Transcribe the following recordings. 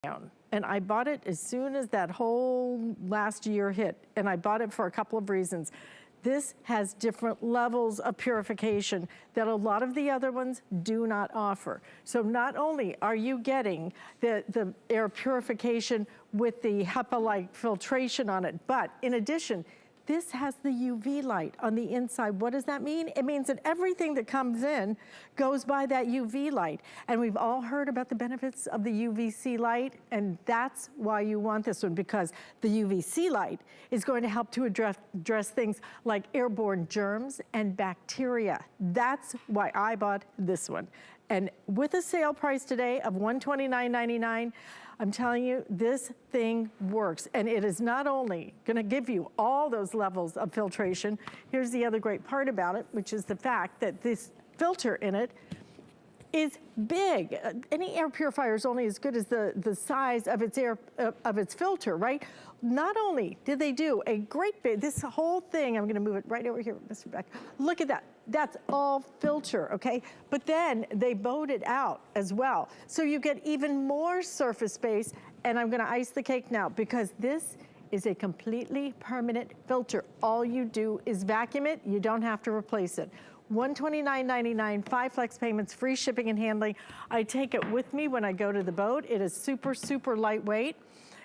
down. And I bought it as soon as that whole last year hit. And I bought it for a couple of reasons. This has different levels of purification that a lot of the other ones do not offer. So not only are you getting the air purification with the HEPA-like filtration on it, but in addition, this has the UV light on the inside. What does that mean? It means that everything that comes in goes by that UV light. And we've all heard about the benefits of the UVC light, and that's why you want this one, because the UVC light is going to help to address things like airborne germs and bacteria. That's why I bought this one. And with a sale price today of $129.99, I'm telling you, this thing works. And it is not only gonna give you all those levels of filtration, here's the other great part about it, which is the fact that this filter in it is big. Any air purifier is only as good as the size of its filter, right? Not only did they do a great big, this whole thing, I'm gonna move it right over here, Mr. Beck. Look at that. That's all filter, okay? But then they bowed it out as well. So you get even more surface space, and I'm gonna ice the cake now because this is a completely permanent filter. All you do is vacuum it, you don't have to replace it. $129.99, 5 flex payments, free shipping and handling. I take it with me when I go to the boat. It is super, super lightweight.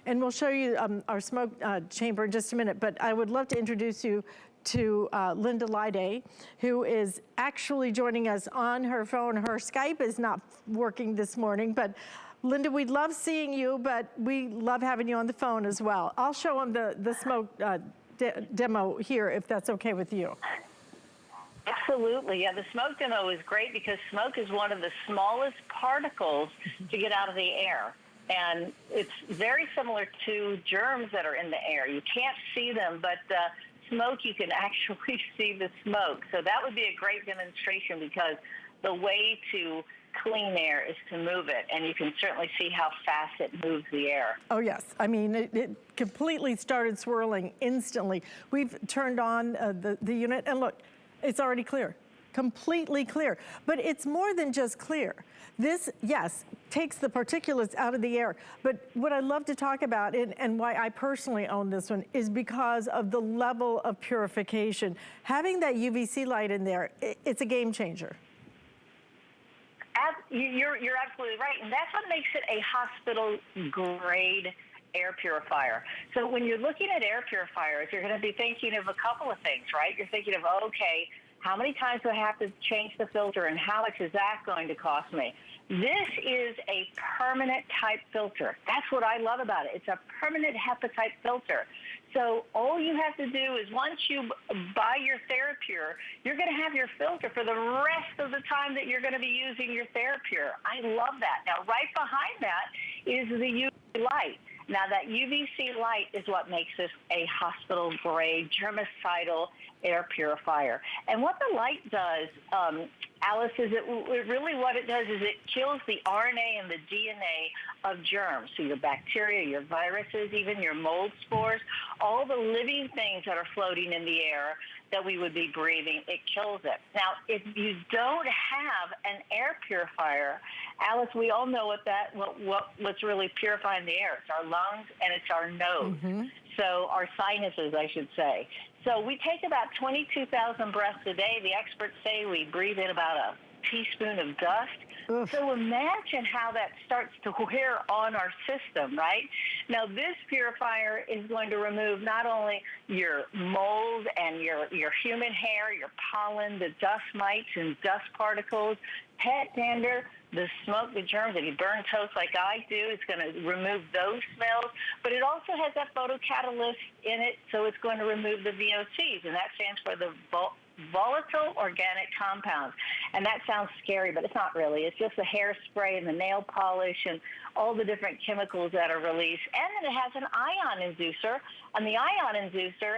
And we'll show you our smoke chamber in just a minute, but I would love to introduce you to Linda Lyday, who is actually joining us on her phone. Her Skype is not working this morning, but Linda, we'd love seeing you, but we love having you on the phone as well. I'll show them the smoke demo here, if that's okay with you. Absolutely, yeah, the smoke demo is great because smoke is one of the smallest particles to get out of the air. And it's very similar to germs that are in the air. You can't see them, but smoke, you can actually see the smoke. So that would be a great demonstration because the way to clean air is to move it, and you can certainly see how fast it moves the air. Oh yes, I mean, it completely started swirling instantly. We've turned on the unit, and look, it's already clear, completely clear. But it's more than just clear. This, yes, takes the particulates out of the air. But what I love to talk about, and why I personally own this one, is because of the level of purification. Having that UVC light in there, it's a game changer. You're absolutely right, and that's what makes it a hospital-grade air purifier. So when you're looking at air purifiers, you're going to be thinking of a couple of things, right? You're thinking of, okay, how many times do I have to change the filter, and how much is that going to cost me? This is a permanent type filter. That's what I love about it. It's a permanent HEPA type filter. So all you have to do is once you buy your Therapure, you're going to have your filter for the rest of the time that you're going to be using your Therapure. I love that. Now, right behind that is the UV light. Now, that UVC light is what makes this a hospital-grade, germicidal air purifier. And what the light does, Alice, is really what it does is it kills the RNA and the DNA of germs. So your bacteria, your viruses, even your mold spores, all the living things that are floating in the air that we would be breathing, it kills it. Now, if you don't have an air purifier, Alice, we all know what's really purifying the air. It's our lungs and it's our nose. Mm-hmm. So our sinuses, I should say. So we take about 22,000 breaths a day. The experts say we breathe in about a teaspoon of dust. Oof. So imagine how that starts to wear on our system, right? Now, this purifier is going to remove not only your mold and your human hair, your pollen, the dust mites and dust particles, pet dander, the smoke, the germs. If you burn toast like I do, it's going to remove those smells. But it also has that photocatalyst in it, so it's going to remove the VOCs, and that stands for the volatile organic compounds. And that sounds scary, but it's not really. It's just the hairspray and the nail polish and all the different chemicals that are released. And then it has an ion inducer, and the ion inducer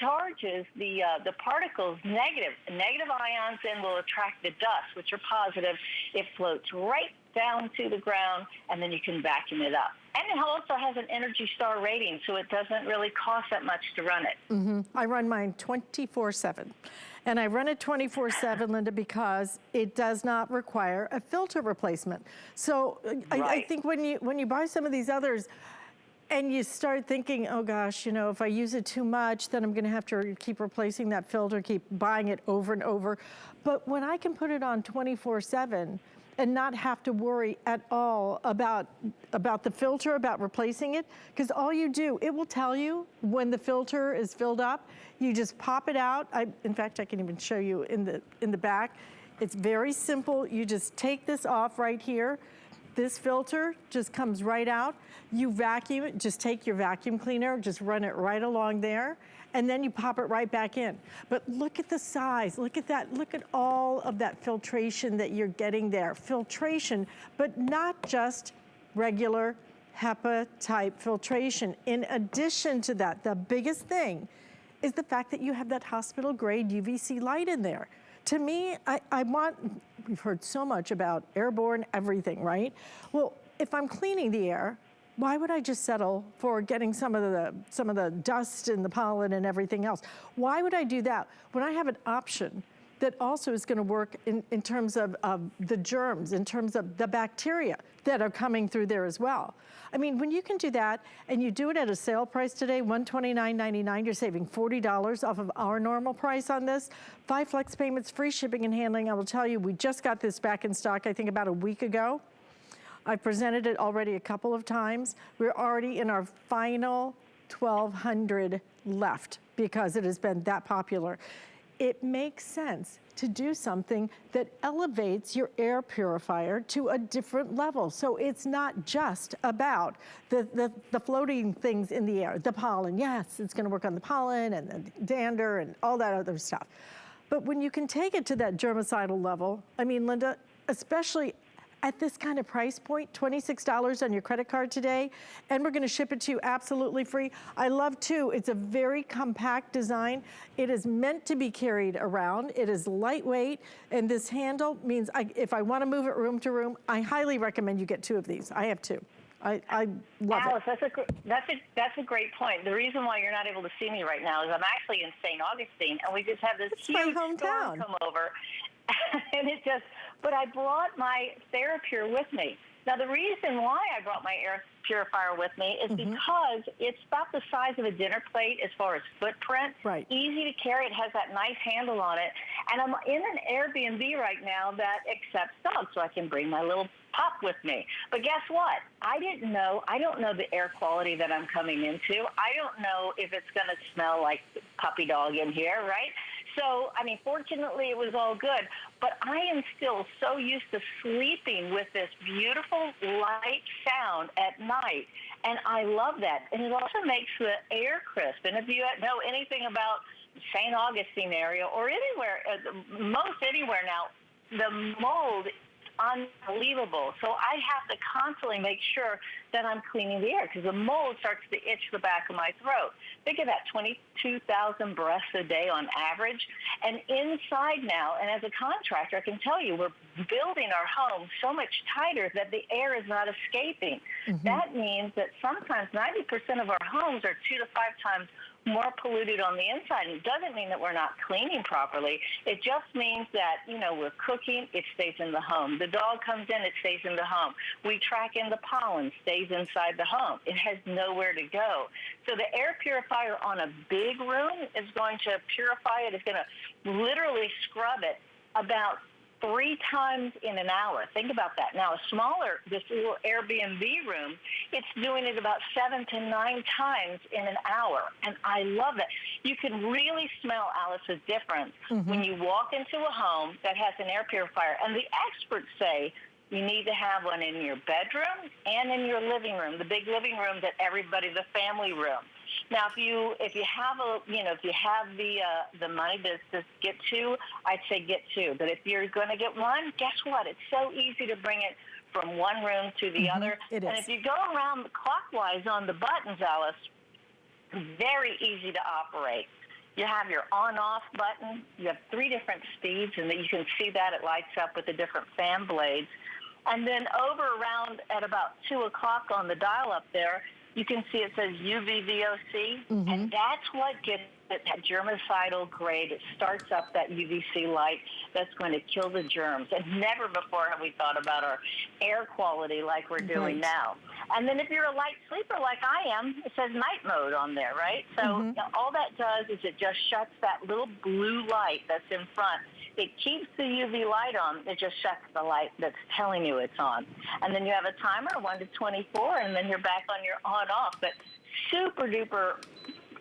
charges the particles negative. Negative ions then will attract the dust, which are positive. It floats right down to the ground, and then you can vacuum it up. And it also has an Energy Star rating, so it doesn't really cost that much to run it. I run mine 24/7. And I run it 24/7, Linda, because it does not require a filter replacement. So I think when you buy some of these others, and you start thinking, oh gosh, you know, if I use it too much, then I'm gonna have to keep replacing that filter, keep buying it over and over. But when I can put it on 24/7 and not have to worry at all about the filter, about replacing it, because all you do, it will tell you when the filter is filled up. You just pop it out. In fact, I can even show you in the back. It's very simple. You just take this off right here. This filter just comes right out. You vacuum it, just take your vacuum cleaner, just run it right along there, and then you pop it right back in. But look at the size, look at that, look at all of that filtration that you're getting there. Filtration, but not just regular HEPA type filtration. In addition to that, the biggest thing is the fact that you have that hospital grade UVC light in there. To me, we've heard so much about airborne everything, right? Well, if I'm cleaning the air, why would I just settle for getting some of the dust and the pollen and everything else? Why would I do that when I have an option that also is gonna work in terms of the germs, in terms of the bacteria that are coming through there as well? I mean, when you can do that and you do it at a sale price today, $129.99, you're saving $40 off of our normal price on this. 5 flex payments, free shipping and handling. I will tell you, we just got this back in stock, I think about a week ago. I've presented it already a couple of times. We're already in our final 1,200 left because it has been that popular. It makes sense to do something that elevates your air purifier to a different level. So it's not just about the floating things in the air, the pollen. Yes, it's gonna work on the pollen and the dander and all that other stuff. But when you can take it to that germicidal level, I mean, Linda, especially at this kind of price point, $26 on your credit card today, and we're gonna ship it to you absolutely free. I love too, it's a very compact design. It is meant to be carried around. It is lightweight, and this handle means if I wanna move it room to room, I highly recommend you get 2 of these. I have 2. I love Alice, it. that's a great point. The reason why you're not able to see me right now is I'm actually in St. Augustine, and we just had this huge storm come over. And but I brought my Therapure with me. Now, the reason why I brought my air purifier with me is because it's about the size of a dinner plate as far as footprint. Right. Easy to carry. It has that nice handle on it. And I'm in an Airbnb right now that accepts dogs, so I can bring my little pup with me. But guess what? I don't know the air quality that I'm coming into. I don't know if it's going to smell like puppy dog in here, right? So, I mean, fortunately, it was all good. But I am still so used to sleeping with this beautiful light sound at night. And I love that. And it also makes the air crisp. And if you know anything about St. Augustine area or anywhere, most anywhere now, the mold unbelievable. So I have to constantly make sure that I'm cleaning the air because the mold starts to itch the back of my throat. Think of that, 22,000 breaths a day on average. And inside now, and as a contractor, I can tell you, we're building our home so much tighter that the air is not escaping. That means that sometimes 90% of our homes are 2 to 5 times more polluted on the inside. It doesn't mean that we're not cleaning properly. It just means that, you know, we're cooking, it stays in the home. The dog comes in, it stays in the home. We track in the pollen, stays inside the home. It has nowhere to go. So the air purifier on a big room is going to purify it. It's going to literally scrub it about 3 times in an hour. Think about that. Now, this little Airbnb room, it's doing it about 7 to 9 times in an hour. And I love it. You can really smell, Alice, the difference when you walk into a home that has an air purifier. And the experts say you need to have one in your bedroom and in your living room, the big living room that everybody, the family room. Now, if you have the money to get 2, I'd say get 2. But if you're going to get 1, guess what? It's so easy to bring it from one room to the other. It is. And if you go around clockwise on the buttons, Alice, very easy to operate. You have your on-off button. You have 3 different speeds, and you can see that it lights up with the different fan blades. And then over around at about 2 o'clock on the dial up there, you can see it says UVVOC, and that's what gets that germicidal grade. It starts up that UVC light that's going to kill the germs. And never before have we thought about our air quality like we're doing now. And then if you're a light sleeper like I am, it says night mode on there, right? So all that does is it just shuts that little blue light that's in front. It keeps the UV light on. It just shuts the light that's telling you it's on. And then you have a timer, 1 to 24, and then you're back on your on-off. But super duper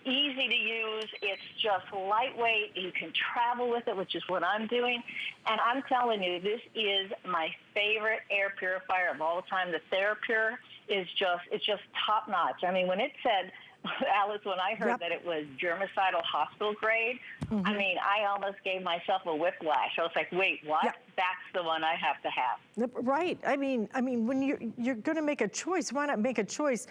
easy to use. It's just lightweight. You can travel with it, which is what I'm doing. And I'm telling you, this is my favorite air purifier of all time. The Therapure is it's just top notch. I mean, when it said, Alice, when I heard that it was germicidal hospital grade, I mean, I almost gave myself a whiplash. I was like, wait, what? That's the one I have to have. Right. I mean, when you're going to make a choice, why not make a choice?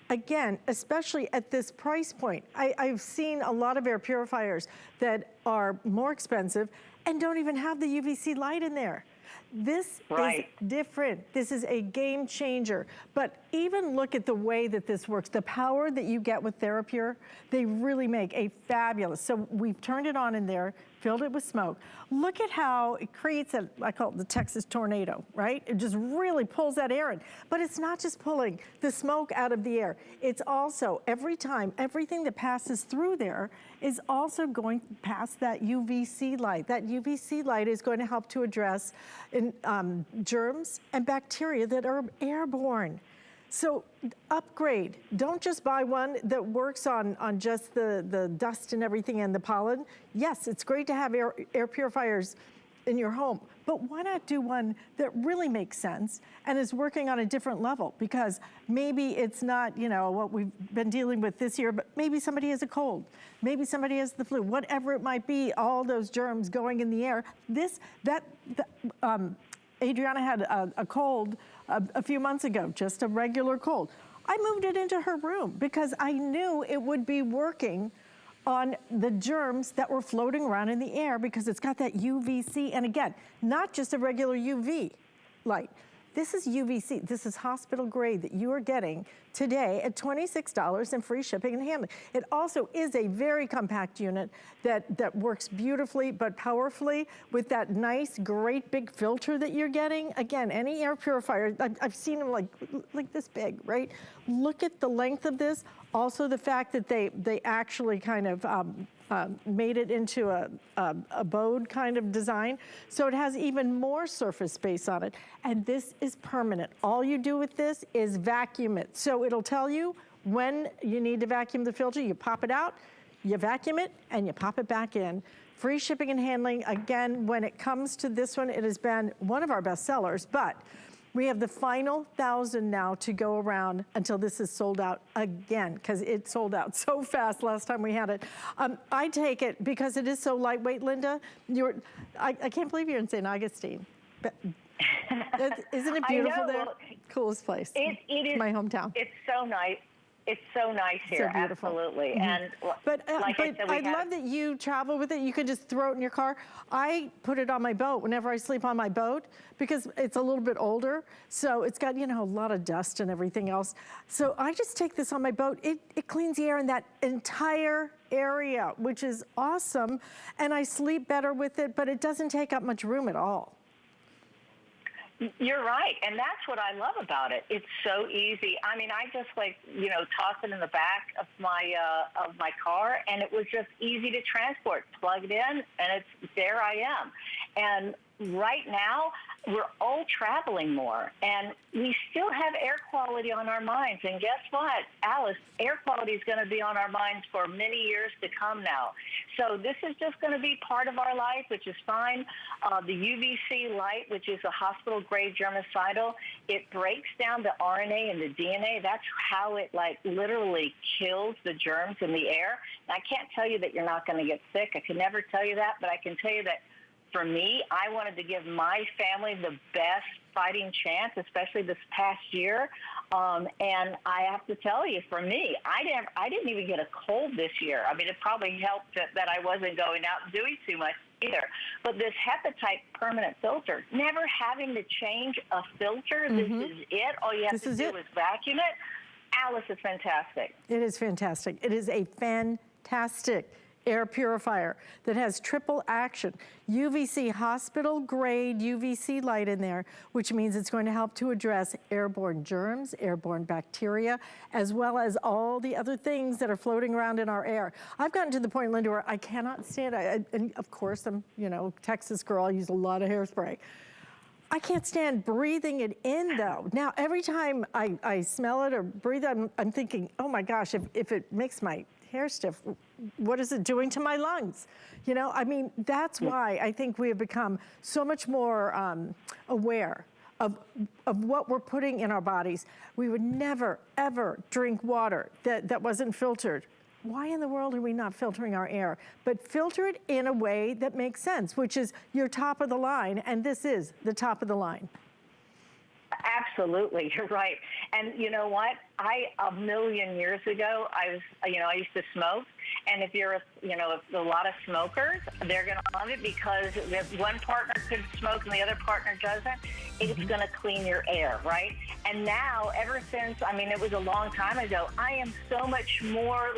Again, especially at this price point, I've seen a lot of air purifiers that are more expensive and don't even have the UVC light in there. This is different. This is a game changer. But even look at the way that this works. The power that you get with Therapure, they really make a fabulous. So we've turned it on in there, filled it with smoke. Look at how it creates I call it the Texas tornado, right? It just really pulls that air in. But it's not just pulling the smoke out of the air. It's also, every time, everything that passes through there is also going past that UVC light. That UVC light is going to help to address germs and bacteria that are airborne. So upgrade. Don't just buy one that works on just the dust and everything and the pollen. Yes, it's great to have air purifiers in your home, but why not do one that really makes sense and is working on a different level? Because maybe it's not, what we've been dealing with this year, but maybe somebody has a cold, maybe somebody has the flu, whatever it might be, all those germs going in the air. Adriana had a cold a few months ago, just a regular cold. I moved it into her room because I knew it would be working on the germs that were floating around in the air because it's got that UVC, and again, not just a regular UV light. This is UVC. This is hospital grade that you are getting today at $26 and free shipping and handling. It also is a very compact unit that works beautifully but powerfully with that nice, great big filter that you're getting. Again, any air purifier, I've seen them like this big, right? Look at the length of this. Also the fact that they actually kind of made it into a bowed kind of design. So it has even more surface space on it. And this is permanent. All you do with this is vacuum it. So it'll tell you when you need to vacuum the filter. You pop it out, you vacuum it, and you pop it back in. Free shipping and handling. Again, when it comes to this one, it has been one of our best sellers, but we have the final 1,000 now to go around until this is sold out again, because it sold out so fast last time we had it. I take it because it is so lightweight, Linda. I can't believe you're in St. Augustine. But isn't it beautiful there? Coolest place. It is my hometown. It's so nice. It's so nice here, so beautiful. Absolutely. And but like I said, I love that you travel with it. You can just throw it in your car. I put it on my boat whenever I sleep on my boat because it's a little bit older. So it's got, a lot of dust and everything else. So I just take this on my boat. It cleans the air in that entire area, which is awesome. And I sleep better with it, but it doesn't take up much room at all. You're right, and that's what I love about it. It's so easy. I mean, I just toss it in the back of my car, and it was just easy to transport. Plugged in, and there I am. And right now, we're all traveling more, and we still have air quality on our minds. And guess what, Alice? Air quality is going to be on our minds for many years to come now. So this is just going to be part of our life, which is fine. The UVC light, which is a hospital-grade germicidal, it breaks down the RNA and the DNA. That's how it, literally kills the germs in the air. And I can't tell you that you're not going to get sick. I can never tell you that, but I can tell you that for me, I wanted to give my family the best fighting chance, especially this past year. And I have to tell you, for me, I didn't even get a cold this year. I mean, it probably helped that I wasn't going out and doing too much either. But this hepatite permanent filter, never having to change a filter, this is it. All you have to do is vacuum it. Alice, is fantastic. It is fantastic. It is a fantastic air purifier that has triple action. UVC, hospital grade UVC light in there, which means it's going to help to address airborne germs, airborne bacteria, as well as all the other things that are floating around in our air. I've gotten to the point, Linda, where I cannot stand it. And of course, I'm, Texas girl, I use a lot of hairspray. I can't stand breathing it in, though. Now, every time I smell it or breathe it, I'm thinking, oh my gosh, if it makes my hair stiff, what is it doing to my lungs? I mean, that's why I think we have become so much more aware of what we're putting in our bodies. We would never, ever drink water that wasn't filtered. Why in the world are we not filtering our air? But filter it in a way that makes sense, which is your top of the line, and this is the top of the line. Absolutely, you're right. And you know what? A million years ago, I used to smoke. And if you're, a lot of smokers, they're going to love it because if one partner could smoke and the other partner doesn't, it's going to clean your air, right? And now, ever since, it was a long time ago, I am so much more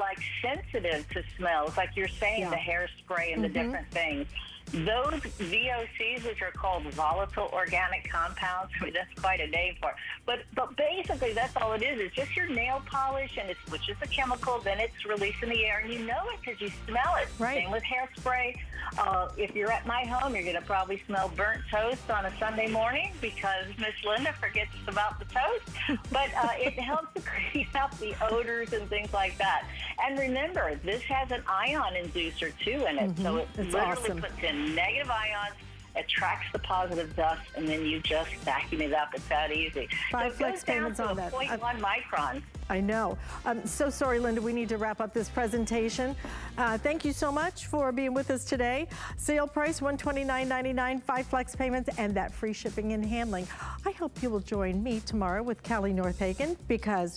sensitive to smells, like you're saying, the hairspray and the different things. Those VOCs, which are called volatile organic compounds, that's quite a name for it. But basically, that's all it is. It's just your nail polish, and which is a chemical. Then it's released in the air, and you know it because you smell it. Right. Same with hairspray. If you're at my home, you're going to probably smell burnt toast on a Sunday morning because Miss Linda forgets about the toast. But it helps to clean up the odors and things like that. And remember, this has an ion inducer too in it, so it literally puts in negative ions, attracts the positive dust, and then you just vacuum it up. It's that easy. 5 flex payments on that. 0.1 micron. I know. I'm so sorry, Linda. We need to wrap up this presentation. Thank you so much for being with us today. Sale price $129.99, 5 flex payments, and that free shipping and handling. I hope you will join me tomorrow with Callie Northagen because